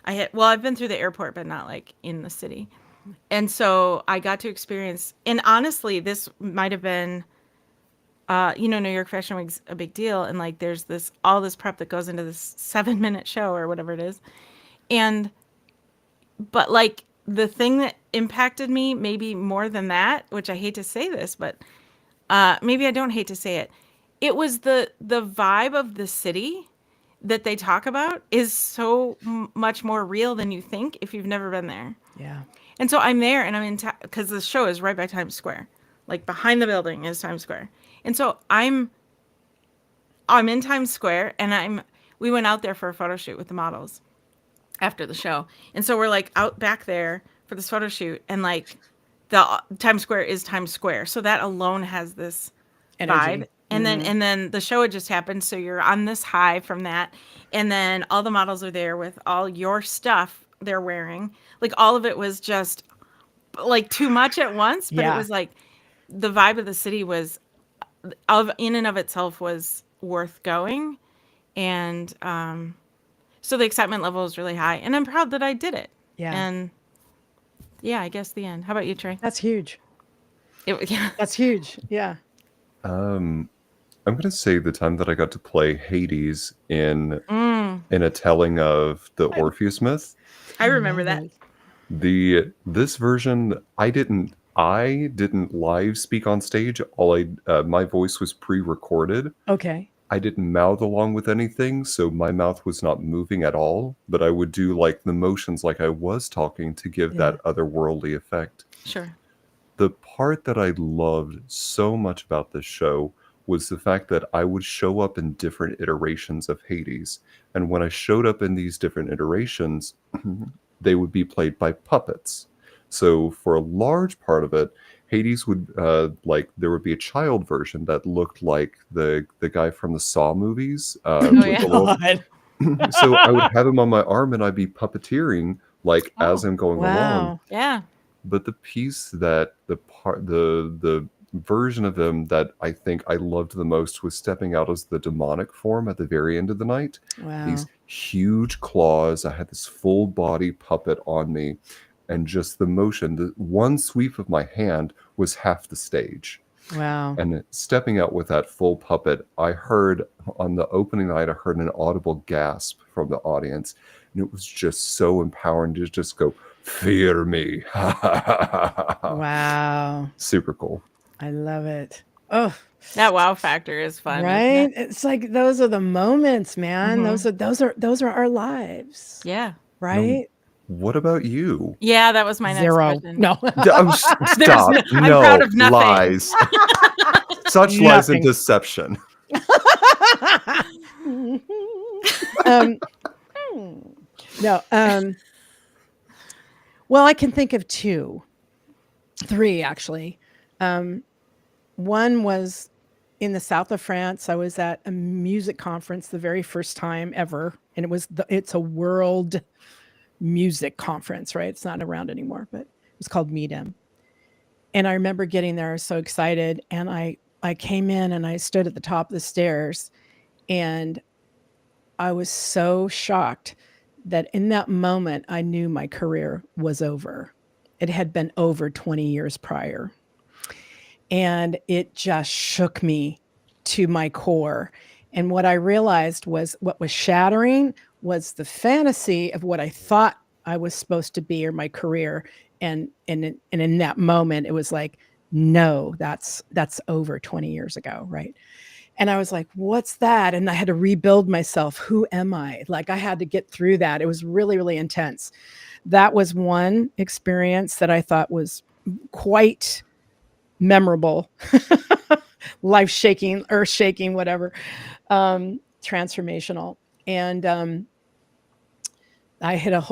I've been through the airport, but not like in the city. And so I got to experience, and honestly, this might have been, New York Fashion Week's a big deal, and like there's all this prep that goes into this 7-minute show or whatever it is, but like the thing that impacted me maybe more than that, which I hate to say this, but maybe I don't hate to say it, it was the vibe of the city that they talk about is so much more real than you think if you've never been there. Yeah. And so I'm there, and I'm in because the show is right by Times Square, like behind the building is Times Square, and so I'm in Times Square, and we went out there for a photo shoot with the models after the show, and so we're like out back there for this photo shoot, and like the Times Square is Times Square, so that alone has this Energy. vibe. And then the show had just happened, so you're on this high from that, and then all the models are there with all your stuff they're wearing. Like all of it was just like too much at once, but Yeah. it was like the vibe of the city was in and of itself was worth going, and so the excitement level is really high, and I'm proud that I did it. Yeah. And yeah, I guess the end. How about you, Trey? That's huge. Yeah. That's huge. Yeah. I'm gonna say the time that I got to play Hades in a telling of the Orpheus myth. I remember that. This version, I didn't live speak on stage. My voice was pre-recorded. Okay. I didn't mouth along with anything, so my mouth was not moving at all, but I would do like the motions like I was talking to give that otherworldly effect. Sure. The part that I loved so much about this show was the fact that I would show up in different iterations of Hades. And when I showed up in these different iterations, they would be played by puppets. So for a large part of it, Hades would there would be a child version that looked like the guy from the Saw movies. yeah. God. So I would have him on my arm and I'd be puppeteering as I'm going along. Wow. Yeah. But the piece that the version of him that I think I loved the most was stepping out as the demonic form at the very end of the night. Wow. These huge claws. I had this full body puppet on me, and just the motion. The one sweep of my hand was half the stage. Wow. And stepping out with that full puppet, I heard on the opening night, I heard an audible gasp from the audience. And it was just so empowering to just go, fear me. Wow. Super cool. I love it. Oh, That wow factor is fun, isn't right? it? It's like those are the moments, man. Mhm. Those are our lives. Yeah. Now, Right? what about you? Yeah, that was my next 0. question. No. There's Stop. I'm proud No, of nothing. lies. Such lies and Nothing. deception. um, no. Well, I can think of 3 actually. One was in the south of France. I was at a music conference the very first time ever, and it's a world music conference, right? It's not around anymore, but it was called Meedem. And I remember getting there, I was so excited, and I came in and I stood at the top of the stairs, and I was so shocked that in that moment I knew my career was over. It had been over 20 years prior. And it just shook me to my core. And what I realized was what was shattering was the fantasy of what I thought I was supposed to be or my career. And in that moment, it was like, no, that's over 20 years ago, right? And I was like, what's that? And I had to rebuild myself. Who am I? Like, I had to get through that. It was really, really intense. That was one experience that I thought was quite memorable, life shaking, earth shaking, whatever, transformational. And I hit an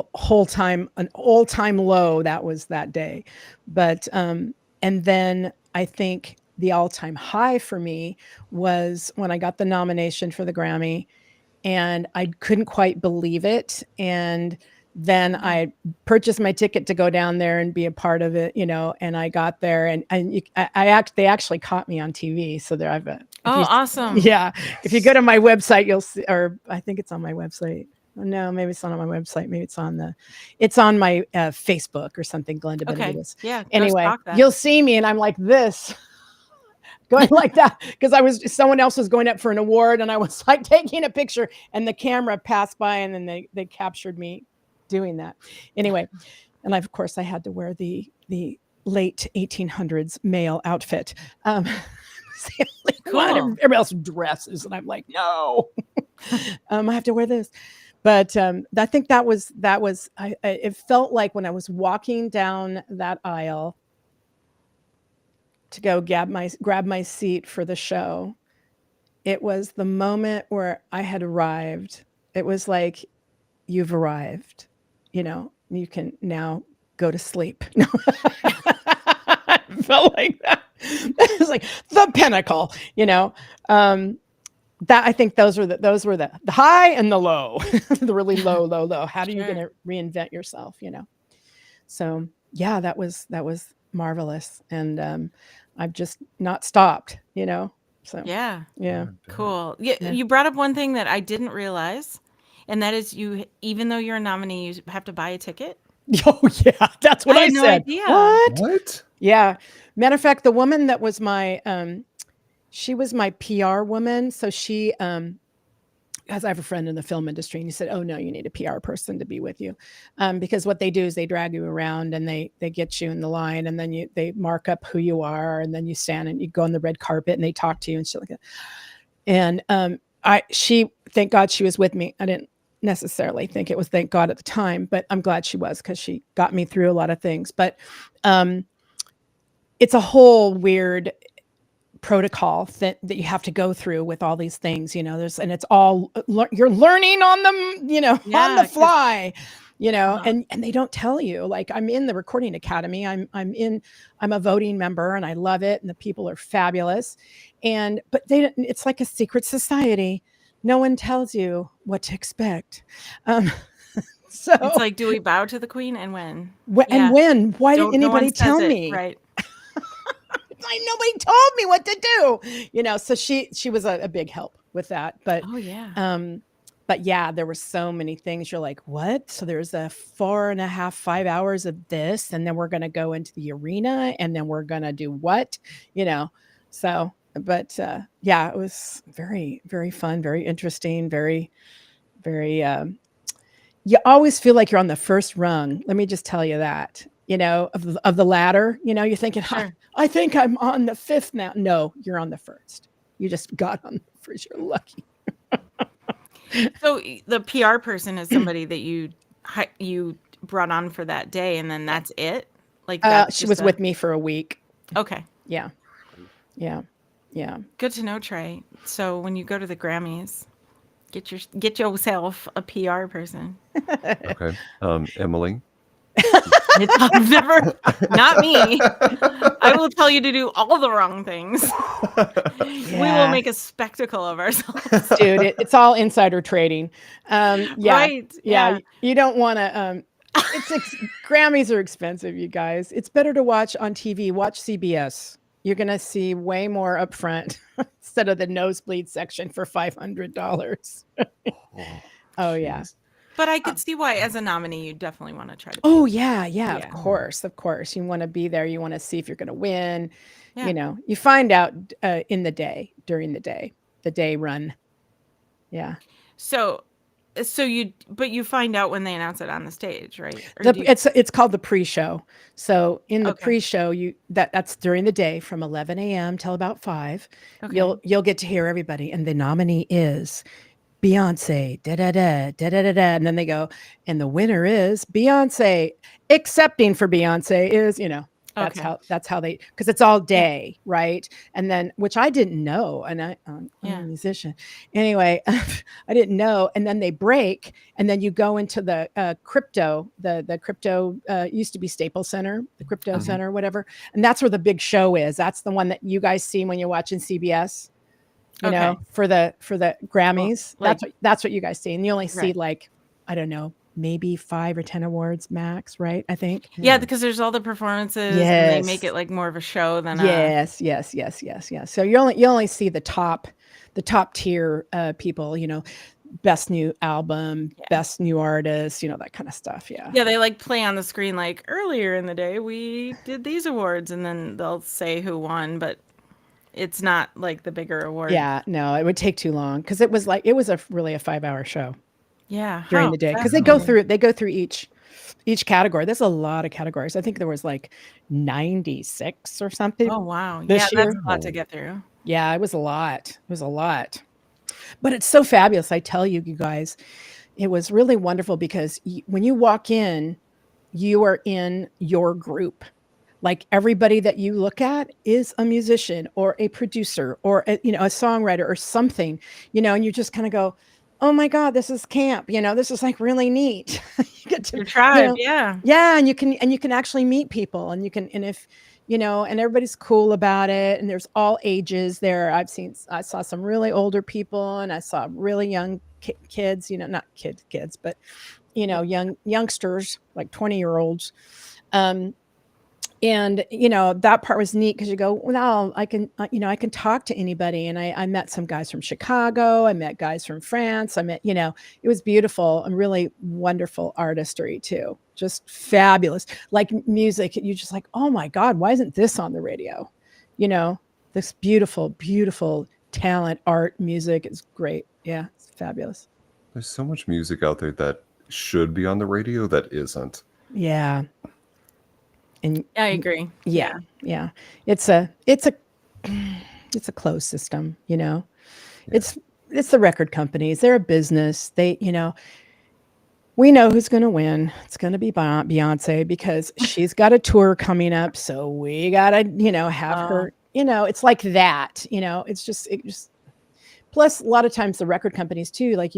all-time low. That was that day. But, and then I think the all-time high for me was when I got the nomination for the Grammy, and I couldn't quite believe it. And then I purchased my ticket to go down there and be a part of it, and I got there, and they actually caught me on TV. So there Awesome. Yeah. If you go to my website, you'll see, or I think it's on my website. No, maybe it's not on my website. Maybe it's on my Facebook or something, Glenda Benevides. Yeah. Go Anyway, stalk that. you'll see me and I'm like this. Going like that because someone else was going up for an award and I was like taking a picture and the camera passed by and then they captured me doing that. Anyway, and of course I had to wear the late 1800s male outfit. Cool. Everybody else dresses and I'm like, no, I have to wear this. But I think that was it felt like when I was walking down that aisle to go grab my seat for the show, it was the moment where I had arrived. It was like, you've arrived, you can now go to sleep. It felt like that. It was like the pinnacle, that I think those were the high and the low, the really low. How are you going to reinvent yourself, So yeah, that was marvelous. And I've just not stopped, So Yeah. yeah. Cool. Yeah. You brought up one thing that I didn't realize, and that is even though you're a nominee, you have to buy a ticket. Oh yeah, that's what I had no said. idea. What? Yeah. Matter of fact, the woman that was she was my PR woman. So she, because I have a friend in the film industry, and he said, "Oh no, you need a PR person to be with you," because what they do is they drag you around and they get you in the line, and then they mark up who you are, and then you stand and you go on the red carpet, and they talk to you and shit like that. And thank God she was with me. I didn't necessarily think it was thank God at the time, but I'm glad she was because she got me through a lot of things. But it's a whole weird protocol that you have to go through with all these things, and it's all you're learning on them, on the fly, and they don't tell you. Like, I'm in the Recording Academy. I'm a voting member and I love it. And the people are fabulous. But it's like a secret society. No one tells you what to expect. So it's like, do we bow to the Queen and when? And when? Why didn't anybody tell it, me? Right. Like, nobody told me what to do, so she was a big help with that. But but yeah, there were so many things. You're like, what? So there's a 4.5, 5 hours of this, and then we're going to go into the arena, and then we're going to do what, So, but yeah, it was very, very fun, very interesting, very, very. You always feel like you're on the first rung. Let me just tell you that. Of the ladder. You're thinking, Sure. I think I'm on the fifth now. No, you're on the first. You just got on the first. You're lucky. So the PR person is somebody that you brought on for that day, and then that's it. Like that's She just was with me for a week. Okay. Yeah, yeah, yeah. Good to know, Trey. So when you go to the Grammys, get yourself a PR person. Okay. Emily. I've never, not me. I will tell you to do all the wrong things. We will Yeah. make a spectacle of ourselves. Dude, it's all insider trading. Yeah, Right. Yeah. You don't want to. Grammys are expensive, you guys. It's better to watch on TV. Watch CBS. You're gonna see way more upfront instead of the nosebleed section for $500. Oh yeah. Jeez. But I could see why, as a nominee, you definitely want to try to. Oh yeah, yeah. Yeah. Of course. You want to be there. You want to see if you're gonna win. Yeah. You find out during the day run. Yeah. So you find out when they announce it on the stage, right? It's called the pre-show. So in the Okay. pre-show, that's during the day from 11 a.m. till about 5. Okay. You'll get to hear everybody, and the nominee is Beyonce, da da da da da da da, and then they go, and the winner is Beyonce. Accepting for Beyonce is, that's Okay. how they, because it's all day, right? And then, which I didn't know, and I'm Yeah. a musician anyway. I didn't know, and then they break, and then you go into the crypto. The crypto used to be Staples Center, the crypto center, whatever, and that's where the big show is. That's the one that you guys see when you're watching CBS. Okay. For the Grammys. Well, That's what you guys see, and you only see Right. like, I don't know, maybe 5 or 10 awards max, right? I think. Yeah, because there's all the performances, and they make Yes. it like more of a show than Yes. So you only see the top tier people, best new album, best new artist, that kind of stuff. Yeah. Yeah, they like play on the screen like earlier in the day we did these awards, and then they'll say who won, but it's not like the bigger award. Yeah, no, it would take too long because it was really a 5-hour show Yeah. during Huh, the day, because fascinating. they go through each category. There's a lot of categories. I think there was like 96 or something Oh wow. this Yeah, year. that's a lot to get through. Yeah, it was a lot. It was a lot. But it's so fabulous. I tell you, you guys, it was really wonderful because when you walk in, you are in your group. Like everybody that you look at is a musician or a producer or a songwriter or something, and you just kind of go, oh my God, this is camp. This is like really neat. You get to, Your tribe, yeah. yeah, and you can actually meet people, and and if and everybody's cool about it, and there's all ages there. I saw some really older people, and I saw really young kids, not kids, but youngsters, like 20-year-olds. And that part was neat because you go, well, I can talk to anybody. And I met some guys from Chicago. I met guys from France. I met, it was beautiful and really wonderful artistry too. Just fabulous. Like music, you just like, oh my God, why isn't this on the radio? This beautiful, beautiful talent, art, music is great. Yeah, it's fabulous. There's so much music out there that should be on the radio that isn't. Yeah. And I agree. yeah. It's a closed system, It's the record companies. They're a business. They, we know who's going to win. It's going to be Beyonce because she's got a tour coming up. So we got to, have her, it's like that, it's just, plus a lot of times the record companies too, like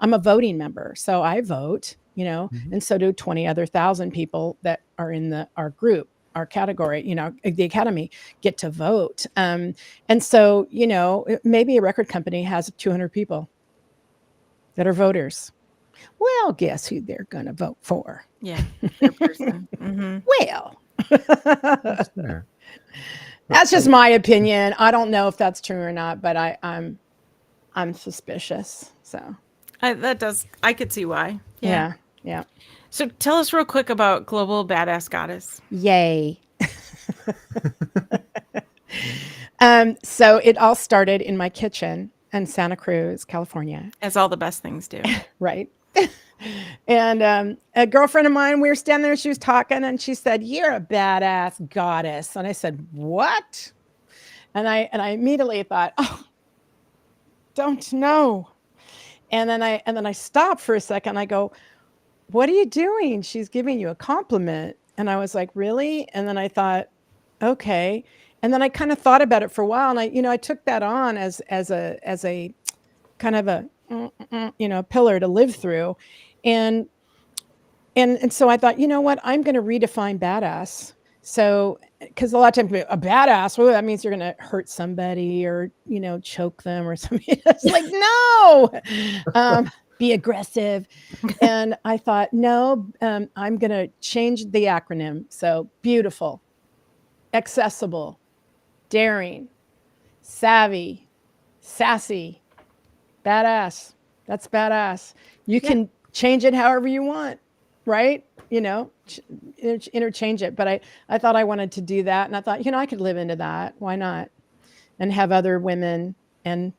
I'm a voting member. So I vote, and so do 20 other thousand people that are in our group, our category, the Academy get to vote. And so, maybe a record company has 200 people that are voters. Well, guess who they're going to vote for? Yeah. Their person. Well, that's just my opinion. I don't know if that's true or not, but I'm suspicious. So I could see why. yeah. So tell us real quick about Global Badass Goddess. Yay. So it all started in my kitchen in Santa Cruz, California. As all the best things do. Right. And a girlfriend of mine, we were standing there, she was talking, and she said, "You're a badass goddess." And I said, "What?" And I immediately thought, "Oh, don't know." And then I stopped for a second. I go, "What are you doing? She's giving you a compliment." And I was like, "Really?" And then I thought, "Okay." And then I kind of thought about it for a while, and I took that on as a kind of a pillar to live through. And so I thought, you know what, I'm going to redefine badass. So, because a lot of times a badass, well, that means you're going to hurt somebody or choke them or something. It's like, no, be aggressive. And I thought, no, I'm going to change the acronym. So beautiful, accessible, daring, savvy, sassy, badass. That's badass. You can change it however you want, right? Interchange it. But I thought I wanted to do that. And I thought, I could live into that. Why not? And have other women and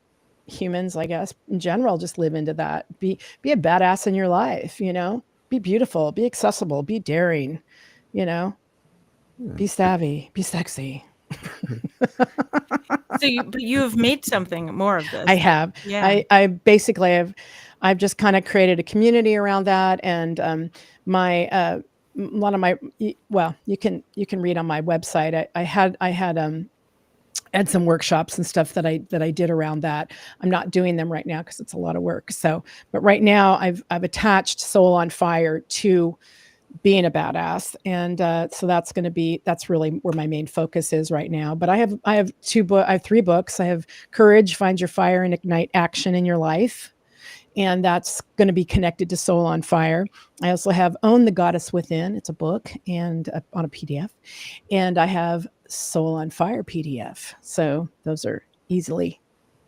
humans, I guess, in general, just live into that. Be a badass in your life, be beautiful, be accessible, be daring, be savvy, be sexy. So you have made something more of this. I have. Yeah. I basically I've just kind of created a community around that, and my a lot of my you can read on my website. I had some workshops and stuff that I did around that. I'm not doing them right now because it's a lot of work. So, but right now I've attached Soul on Fire to being a badass, and so that's really where my main focus is right now. But I have 3 books. I have Courage, Find Your Fire and Ignite Action in Your Life, and that's going to be connected to Soul on Fire. I also have Own the Goddess Within. It's a book and on a PDF, and I have Soul on Fire PDF. So those are easily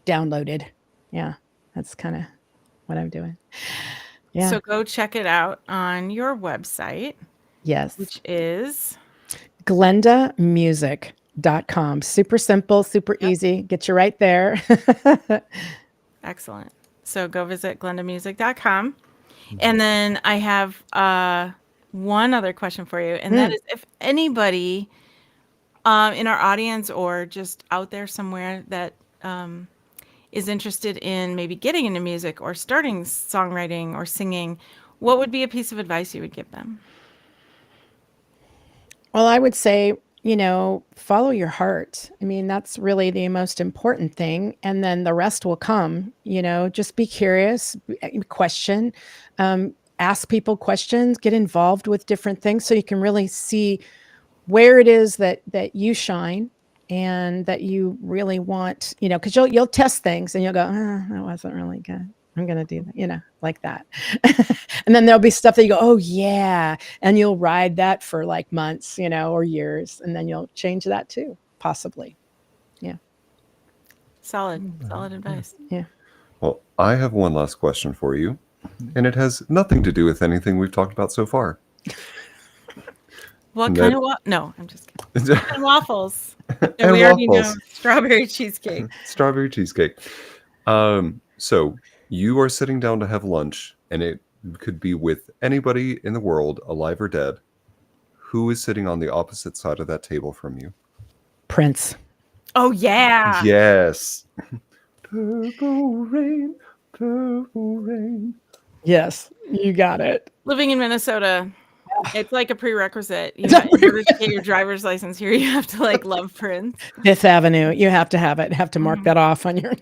downloaded. Yeah, that's kind of what I'm doing. Yeah. So go check it out on your website. Yes. Which is GlendaMusic.com. Super simple, super easy. Get you right there. Excellent. So go visit glendamusic.com. And then I have one other question for you. And that is, if anybody in our audience or just out there somewhere that is interested in maybe getting into music or starting songwriting or singing, what would be a piece of advice you would give them? Well, I would say, follow your heart. I mean, that's really the most important thing. And then the rest will come, just be curious, question, ask people questions, get involved with different things so you can really see where it is that you shine and that you really want, because you'll test things and you'll go, that wasn't really good. I'm going to do that, like that. And then there'll be stuff that you go, oh yeah. And you'll ride that for like months, or years. And then you'll change that too, possibly. Yeah. Solid advice. Yeah. Well, I have one last question for you, and it has nothing to do with anything we've talked about so far. What kind of no, I'm just kidding. And waffles. And we already know strawberry cheesecake. Strawberry cheesecake. So you are sitting down to have lunch, and it could be with anybody in the world, alive or dead. Who is sitting on the opposite side of that table from you? Prince. Oh yeah. Yes. Purple rain, purple rain. Yes, you got it. Living in Minnesota, it's like a prerequisite. In order to get your driver's license here, you have to love Prince. Fifth Avenue, you have to have it. Have to mark that off on your.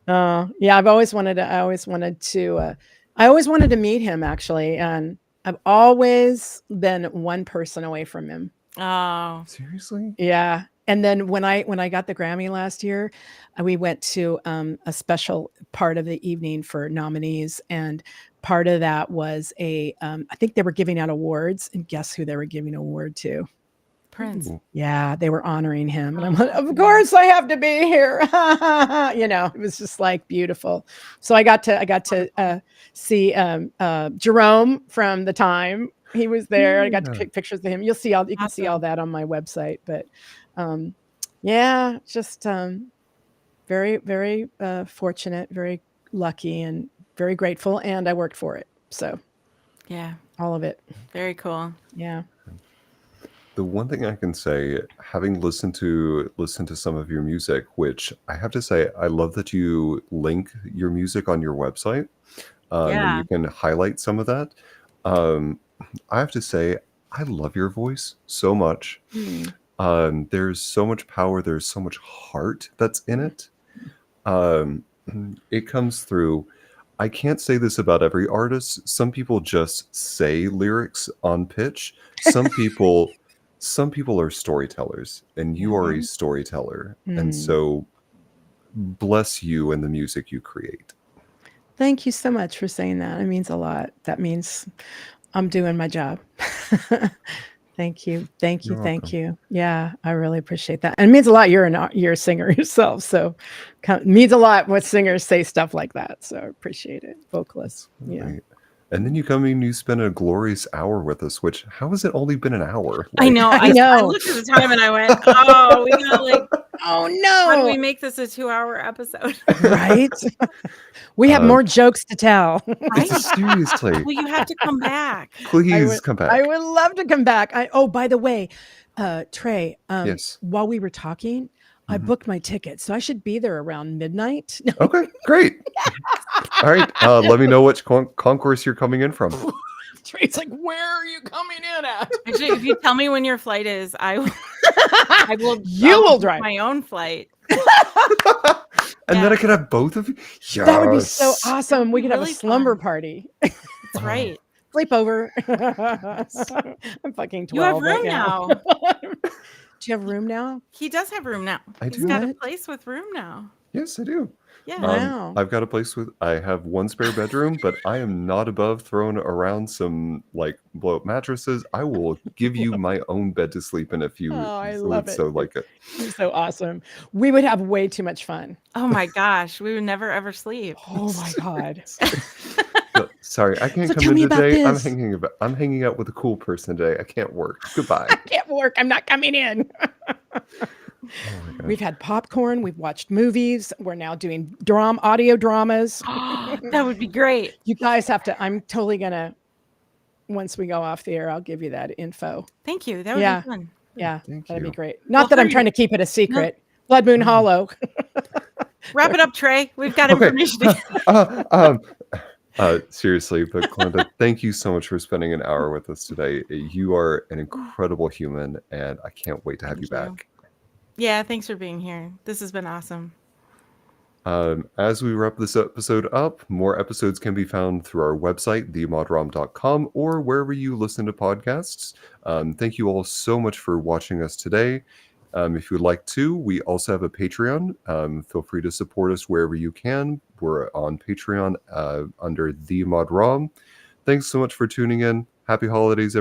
Yeah. I've always wanted to. I always wanted to meet him actually, and I've always been one person away from him. Oh, seriously? Yeah. And then when I got the Grammy last year, we went to a special part of the evening for nominees, and part of that was I think they were giving out awards, and guess who they were giving an award to? Prince. Yeah, they were honoring him, and I'm like, of course I have to be here. It was just beautiful. So I got to see Jerome from the time he was there. I got to pick pictures of him. You can see all that on my website, but Yeah, just very, very fortunate, very lucky, and very grateful. And I worked for it. So Yeah. all of it. Very cool. Yeah. The one thing I can say, having listened to some of your music, which I have to say, I love that you link your music on your website, and Yeah. you can highlight some of that. Um, I have to say, I love your voice so much. Mm. There's so much power. There's so much heart that's in it. Um, it comes through. I can't say this about every artist. Some people just say lyrics on pitch. Some people are storytellers, and you are a Mhm. storyteller. And Mm. so bless you and the music you create. Thank you so much for saying that. It means a lot. That means I'm doing my job. Thank you. Thank you. You're Thank welcome. you. Yeah, I really appreciate that. And it means a lot. You're a singer yourself, so means a lot when singers say stuff like that. So I appreciate it. Vocalists. Yeah. Right. And then you come in, you spend a glorious hour with us, which how has it only been an hour? I know. I I know. looked at the time and I went, oh, we got like, Oh how do no. we make this a 2-hour episode? Right? We have Uh, more jokes to tell. Right? seriously, Well, you have to come back. please come I back. would love to come back. Oh, by the way, Trey, Yes. while we were talking, I Mhm. booked my ticket, so I should be there around midnight. Okay, great. All right. Let me know which concourse you're coming in from. Trey's like, where are you coming in at? Actually, if you tell me when your flight is, I will You I'll will book drive. my own flight. And then Yeah. I can have both of you. That would be so Yes. awesome. We be could have a really slumber fun. party. That's Oh, right. Sleepover. I'm fucking 12 You have right room now. now. Do you have room now? He does have room now. I He's do. got a What? place with room now. Yes, I do. Yeah. Wow. I've got a place I have one spare bedroom, but I am not above throwing around some like blow up mattresses. I will give you my own bed to sleep in if you Oh, I would love it. so like it. You're so awesome. We would have way too much fun. Oh my gosh, we would never ever sleep. Oh my God. Sorry, I can't So come tell in me about today. this. I'm hanging out with a cool person today. I can't work. Goodbye. I can't work. I'm not coming in. Oh my gosh. We've had popcorn. We've watched movies. We're now doing audio dramas. That would be great. You guys have to, I'm totally going to, once we go off the air, I'll give you that info. Thank you. That would Yeah. be fun. Yeah. Thank That'd be you. great. Not Well, that I'm hurry. trying to keep it a secret. Blood Moon Hollow. Wrap it up, Trey. We've got Okay. information to Seriously, but Glenda, thank you so much for spending an hour with us today. You are an incredible human, and I can't wait to have you Thank you. back. Yeah, thanks for being here. This has been awesome. As we wrap this episode up, more episodes can be found through our website, themodrom.com, or wherever you listen to podcasts. Thank you all so much for watching us today. If you would like to, we also have a Patreon. Feel free to support us wherever you can. We're on Patreon under The Mod Rom. Thanks so much for tuning in. Happy holidays, everyone.